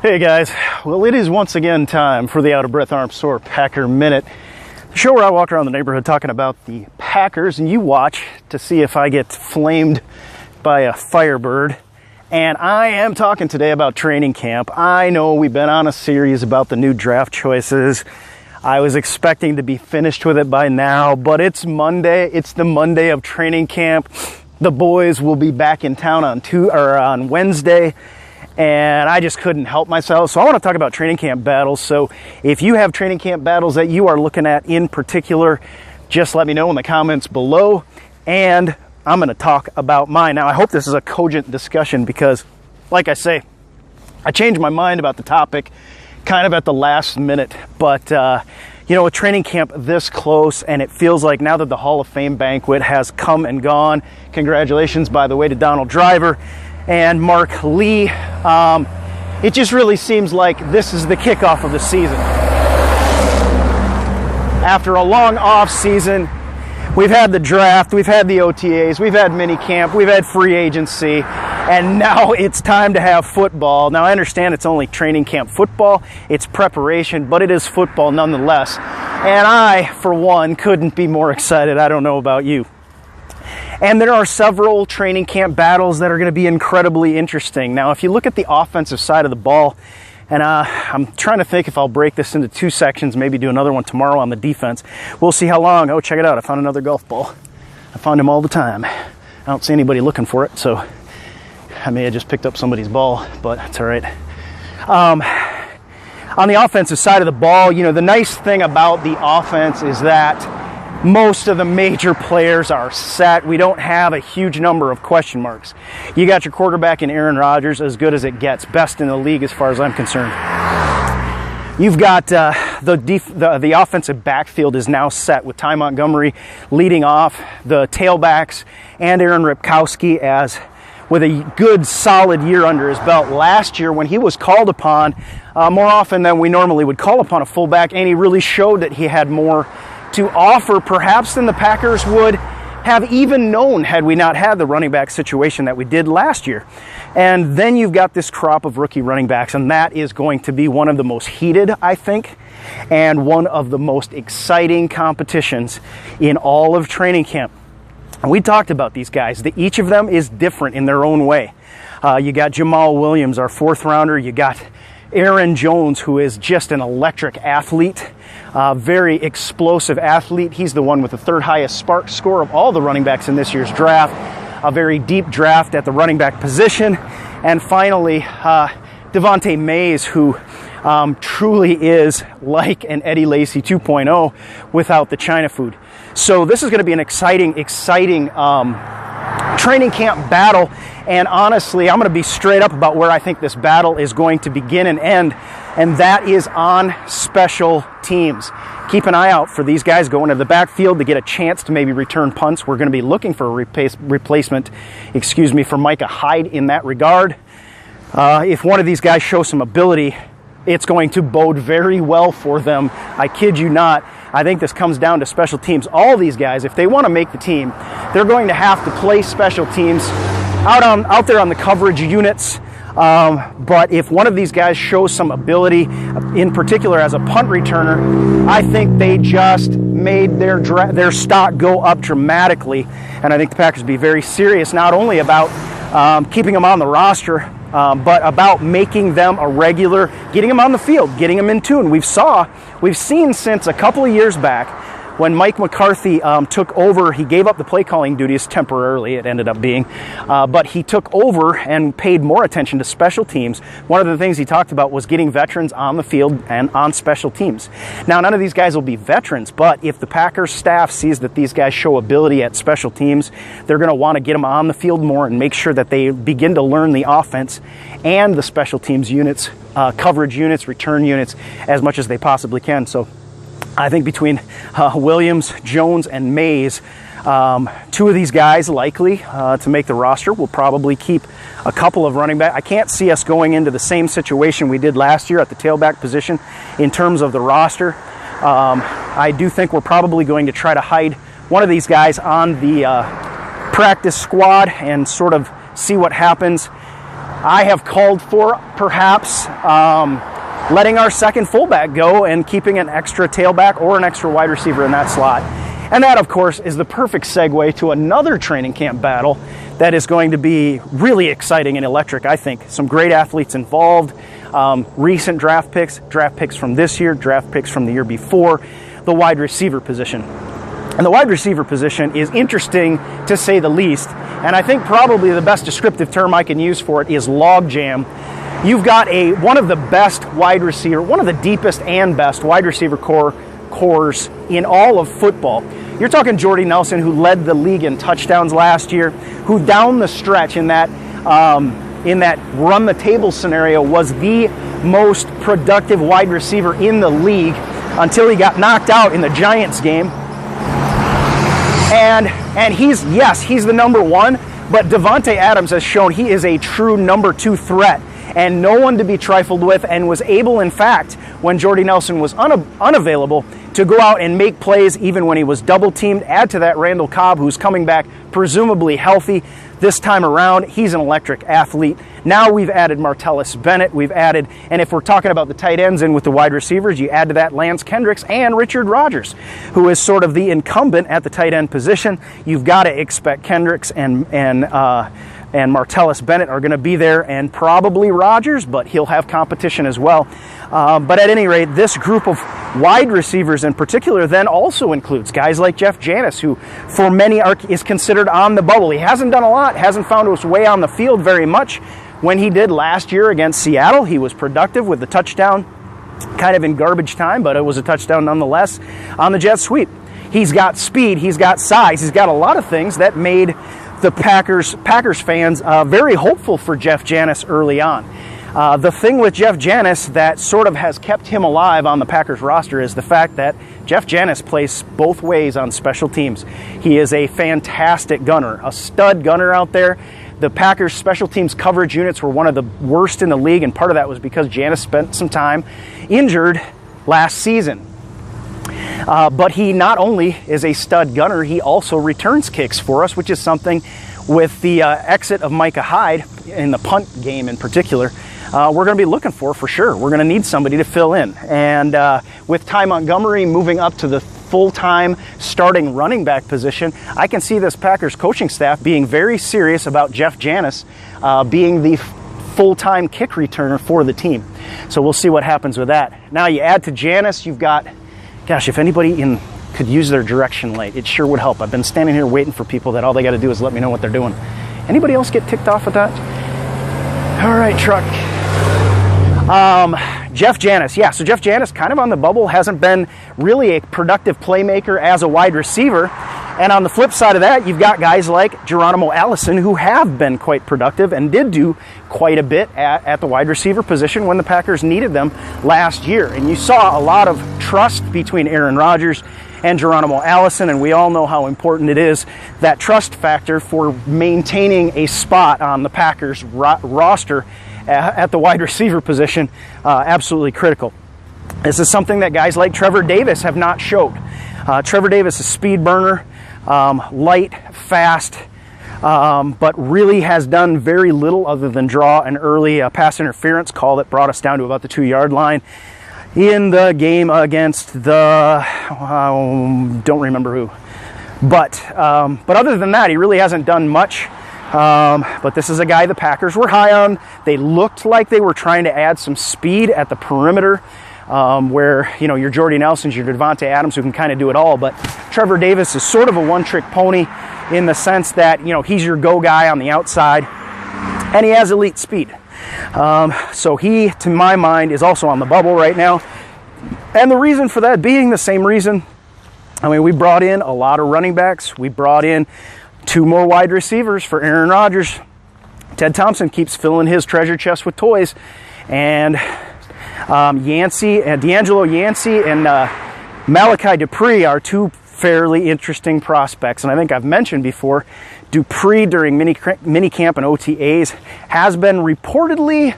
Hey guys, well it is once again time for the Out of Breath Arm Sore Packer Minute, the show where I walk around the neighborhood talking about the Packers and you watch to see if I get flamed by a Firebird. And I am talking today about training camp. I know we've been on a series about the new draft choices. I was expecting to be finished with it by now, but it's Monday. It's the Monday of training camp. The boys will be back in town on Wednesday. And I just couldn't help myself. So I want to talk about training camp battles. So if you have training camp battles that you are looking at in particular, just let me know in the comments below. And I'm going to talk about mine. Now, I hope this is a cogent discussion because, like I say, I changed my mind about the topic kind of at the last minute. But, you know, with training camp this close, and it feels like now that the Hall of Fame banquet has come and gone, congratulations, by the way, to Donald Driver and Mark Lee. It just really seems like this is the kickoff of the season. After a long off season, we've had the draft, we've had the OTAs, we've had mini camp, we've had free agency, and now it's time to have football. Now I understand it's only training camp football, it's preparation, but it is football nonetheless. And I, for one, couldn't be more excited. I don't know about you. And there are several training camp battles that are going to be incredibly interesting. Now, if you look at the offensive side of the ball, and I'm trying to think if I'll break this into two sections, maybe do another one tomorrow on the defense. We'll see how long. Oh, check it out. I found another golf ball. I find them all the time. I don't see anybody looking for it, so I may have just picked up somebody's ball, but it's all right. On the offensive side of the ball, you know, the nice thing about the offense is that most of the major players are set. We don't have a huge number of question marks. You got your quarterback in Aaron Rodgers, as good as it gets, best in the league as far as I'm concerned. You've got the offensive backfield is now set with Ty Montgomery leading off, the tailbacks, and Aaron Ripkowski as with a good solid year under his belt. Last year when he was called upon more often than we normally would call upon a fullback, and he really showed that he had more to offer perhaps than the Packers would have even known had we not had the running back situation that we did last year. And then you've got this crop of rookie running backs, and that is going to be one of the most heated, I think, and one of the most exciting competitions in all of training camp. And we talked about these guys. Each of them is different in their own way. You got Jamal Williams, our fourth rounder. You got Aaron Jones, who is just an electric athlete, very explosive athlete. He's the one with the third highest SPARQ score of all the running backs in this year's draft. A very deep draft at the running back position. And finally, Devontae Mays, who truly is like an Eddie Lacy 2.0 without the China food. So this is going to be an exciting training camp battle. And honestly, I'm going to be straight up about where I think this battle is going to begin and end, and that is on special teams. Keep an eye out for these guys going to the backfield to get a chance to maybe return punts. We're going to be looking for a replacement, for Micah Hyde in that regard. If one of these guys shows some ability, it's going to bode very well for them. I kid you not. I think this comes down to special teams. All these guys, if they want to make the team, they're going to have to play special teams out there on the coverage units. But if one of these guys shows some ability, in particular as a punt returner, I think they just made their stock go up dramatically. And I think the Packers will be very serious, not only about keeping them on the roster, but about making them a regular, getting them on the field, getting them in tune. We've seen since a couple of years back when Mike McCarthy took over. He gave up the play calling duties temporarily, it ended up being, but he took over and paid more attention to special teams. One of the things he talked about was getting veterans on the field and on special teams. Now, none of these guys will be veterans, but if the Packers staff sees that these guys show ability at special teams, they're going to want to get them on the field more and make sure that they begin to learn the offense and the special teams units, coverage units, return units, as much as they possibly can. So I think between Williams, Jones, and Mays, two of these guys likely to make the roster. We'll probably keep a couple of running back. I can't see us going into the same situation we did last year at the tailback position in terms of the roster. I do think we're probably going to try to hide one of these guys on the practice squad and sort of see what happens. I have called for perhaps letting our second fullback go and keeping an extra tailback or an extra wide receiver in that slot. And that, of course, is the perfect segue to another training camp battle that is going to be really exciting and electric, I think. Some great athletes involved, recent draft picks from this year, draft picks from the year before, the wide receiver position. And the wide receiver position is interesting, to say the least, and I think probably the best descriptive term I can use for it is logjam. You've got one of the best wide receiver, one of the deepest and best wide receiver cores in all of football. You're talking Jordy Nelson, who led the league in touchdowns last year, who down the stretch in that run the table scenario was the most productive wide receiver in the league until he got knocked out in the Giants game. And he's the number one, but Davante Adams has shown he is a true number two threat and no one to be trifled with, and was able, in fact, when Jordy Nelson was unavailable, to go out and make plays even when he was double-teamed. Add to that Randall Cobb, who's coming back presumably healthy this time around. He's an electric athlete. Now we've added Martellus Bennett. And if we're talking about the tight ends and with the wide receivers, you add to that Lance Kendricks and Richard Rodgers, who is sort of the incumbent at the tight end position. You've got to expect Kendricks and Martellus Bennett are going to be there, and probably Rodgers, but he'll have competition as well. But at any rate, this group of wide receivers in particular then also includes guys like Jeff Janis, who for many is considered on the bubble. He hasn't done a lot, hasn't found his way on the field very much. When he did last year against Seattle, he was productive with the touchdown, kind of in garbage time, but it was a touchdown nonetheless on the jet sweep. He's got speed, he's got size, he's got a lot of things that made the Packers fans very hopeful for Jeff Janis early on. The thing with Jeff Janis that sort of has kept him alive on the Packers roster is the fact that Jeff Janis plays both ways on special teams. He is a fantastic gunner, a stud gunner out there. The Packers special teams coverage units were one of the worst in the league, and part of that was because Janis spent some time injured last season. But he not only is a stud gunner, he also returns kicks for us, which is something with the exit of Micah Hyde in the punt game in particular, we're going to be looking for sure. We're going to need somebody to fill in. And with Ty Montgomery moving up to the full-time starting running back position, I can see this Packers coaching staff being very serious about Jeff Janis being the full-time kick returner for the team. So we'll see what happens with that. Now you add to Janis, you've got, gosh, if anybody could use their direction light, it sure would help. I've been standing here waiting for people that all they got to do is let me know what they're doing. Anybody else get ticked off with that? All right, truck. Jeff Janis. Yeah, so Jeff Janis, kind of on the bubble, hasn't been really a productive playmaker as a wide receiver. And on the flip side of that, you've got guys like Geronimo Allison, who have been quite productive and did do quite a bit at the wide receiver position when the Packers needed them last year. And you saw a lot of trust between Aaron Rodgers and Geronimo Allison, and we all know how important it is, that trust factor for maintaining a spot on the Packers roster at the wide receiver position, absolutely critical. This is something that guys like Trevor Davis have not showed. Trevor Davis is a speed burner, light, fast, but really has done very little other than draw an early pass interference call that brought us down to about the 2-yard line in the game against the, don't remember who. But other than that, he really hasn't done much. But this is a guy the Packers were high on. They looked like they were trying to add some speed at the perimeter, where, you know, your Jordy Nelsons, your Davante Adams, who can kind of do it all. But Trevor Davis is sort of a one-trick pony in the sense that, you know, he's your go guy on the outside, and he has elite speed. So he, to my mind, is also on the bubble right now. And the reason for that being the same reason, I mean, we brought in a lot of running backs. We brought in 2 more wide receivers for Aaron Rodgers. Ted Thompson keeps filling his treasure chest with toys. And D'Angelo Yancey and Malachi Dupree are 2 fairly interesting prospects. And I think I've mentioned before, Dupree during mini camp and OTAs has been reportedly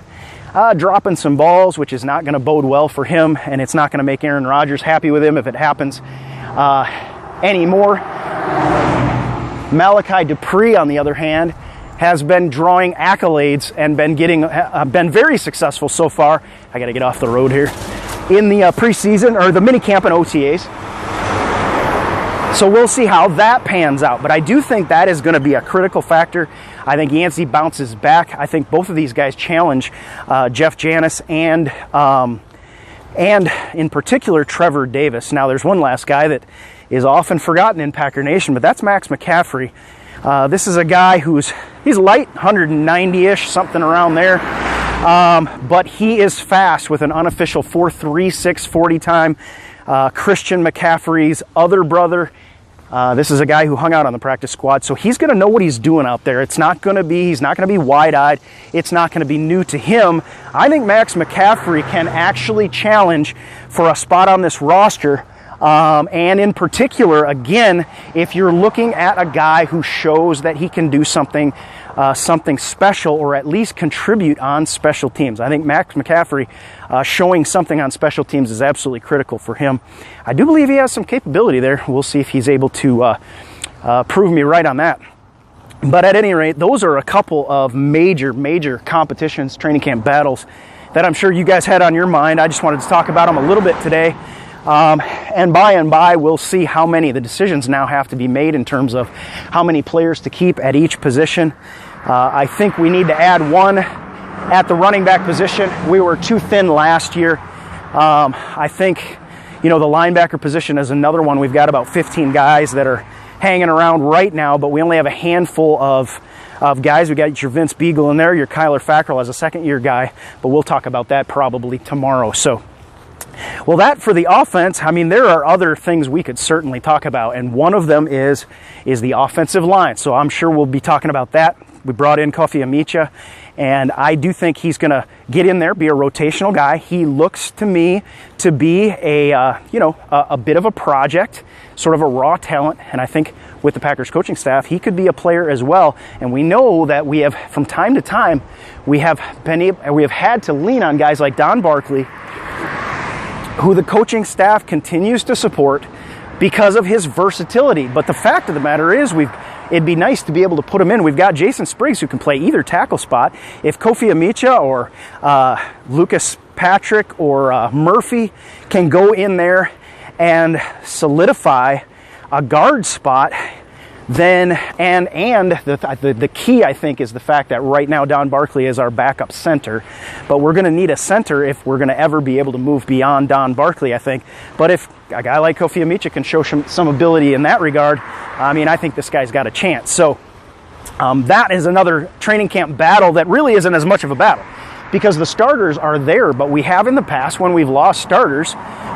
dropping some balls, which is not going to bode well for him, and it's not going to make Aaron Rodgers happy with him if it happens anymore. Malachi Dupree, on the other hand, has been drawing accolades and been very successful so far. I got to get off the road here in the preseason or the mini camp and OTAs. So we'll see how that pans out. But I do think that is going to be a critical factor. I think Yancey bounces back. I think both of these guys challenge Jeff Janis and in particular Trevor Davis. Now there's one last guy that is often forgotten in Packer Nation, but that's Max McCaffrey. This is a guy he's light, 190-ish, something around there. But he is fast with an unofficial 4.36 40 time. Christian McCaffrey's other brother. This is a guy who hung out on the practice squad, so he's going to know what he's doing out there. He's not going to be wide-eyed. It's not going to be new to him. I think Max McCaffrey can actually challenge for a spot on this roster. And in particular, again, if you're looking at a guy who shows that he can do something special or at least contribute on special teams. I think Max McCaffrey showing something on special teams is absolutely critical for him. I do believe he has some capability there. We'll see if he's able to prove me right on that. But at any rate, those are a couple of major competitions, training camp battles that I'm sure you guys had on your mind. I just wanted to talk about them a little bit today. And by we'll see how many. The decisions now have to be made in terms of how many players to keep at each position. I think we need to add one at the running back position. We were too thin last year. I think, the linebacker position is another one. We've got about 15 guys that are hanging around right now, but we only have a handful of guys. We got your Vince Beagle in there, your Kyler Fackrell as a second-year guy, but we'll talk about that probably tomorrow. So, well, that for the offense, there are other things we could certainly talk about, and one of them is the offensive line. So I'm sure we'll be talking about that. We brought in Kofi Amicha, and I do think he's going to get in there, be a rotational guy. He looks to me to be a bit of a project, sort of a raw talent, and I think with the Packers coaching staff, he could be a player as well. And we know that we have, from time to time, we have had to lean on guys like Don Barkley, who the coaching staff continues to support because of his versatility. But the fact of the matter is, it'd be nice to be able to put him in. We've got Jason Spriggs who can play either tackle spot. If Kofi Amicha or Lucas Patrick or Murphy can go in there and solidify a guard spot, then the key, I think, is the fact that right now Don Barkley is our backup center, but we're going to need a center if we're going to ever be able to move beyond Don Barkley, I think. But if a guy like Kofi Amicha can show some ability in that regard, I think this guy's got a chance. So that is another training camp battle that really isn't as much of a battle, because the starters are there, but we have in the past, when we've lost starters,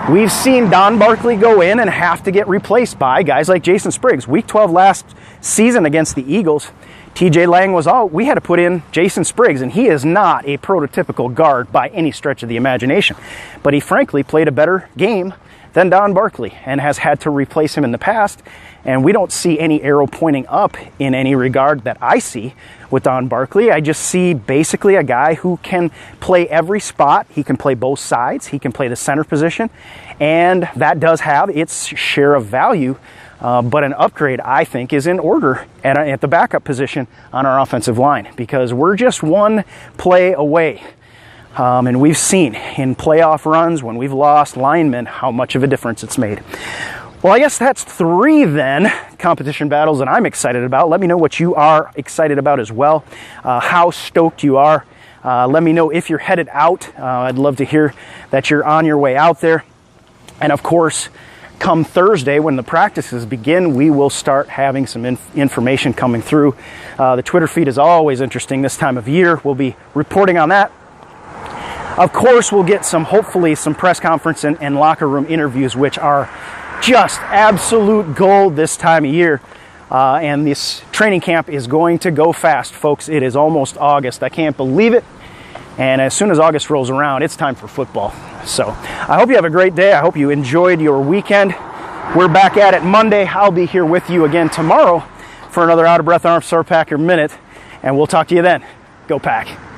we've seen Don Barkley go in and have to get replaced by guys like Jason Spriggs. Week 12 last season against the Eagles, TJ Lang was out. We had to put in Jason Spriggs, and he is not a prototypical guard by any stretch of the imagination. But he frankly played a better game than Don Barkley and has had to replace him in the past. And we don't see any arrow pointing up in any regard that I see with Don Barkley. I just see basically a guy who can play every spot. He can play both sides. He can play the center position. And that does have its share of value. But an upgrade, I think, is in order at the backup position on our offensive line, because we're just one play away. And we've seen in playoff runs when we've lost linemen how much of a difference it's made. Well, I guess that's 3 then competition battles that I'm excited about. Let me know what you are excited about as well, how stoked you are. Let me know if you're headed out. I'd love to hear that you're on your way out there. And of course, come Thursday when the practices begin, we will start having some information coming through. The Twitter feed is always interesting this time of year. We'll be reporting on that. Of course, we'll get hopefully some press conference and locker room interviews, which are just absolute gold this time of year. And this training camp is going to go fast, folks. It is almost August. I can't believe it. And as soon as August rolls around, it's time for football. So I hope you have a great day. I hope you enjoyed your weekend. We're back at it Monday. I'll be here with you again tomorrow for another Out of Breath Armstar Packer Minute. And we'll talk to you then. Go Pack.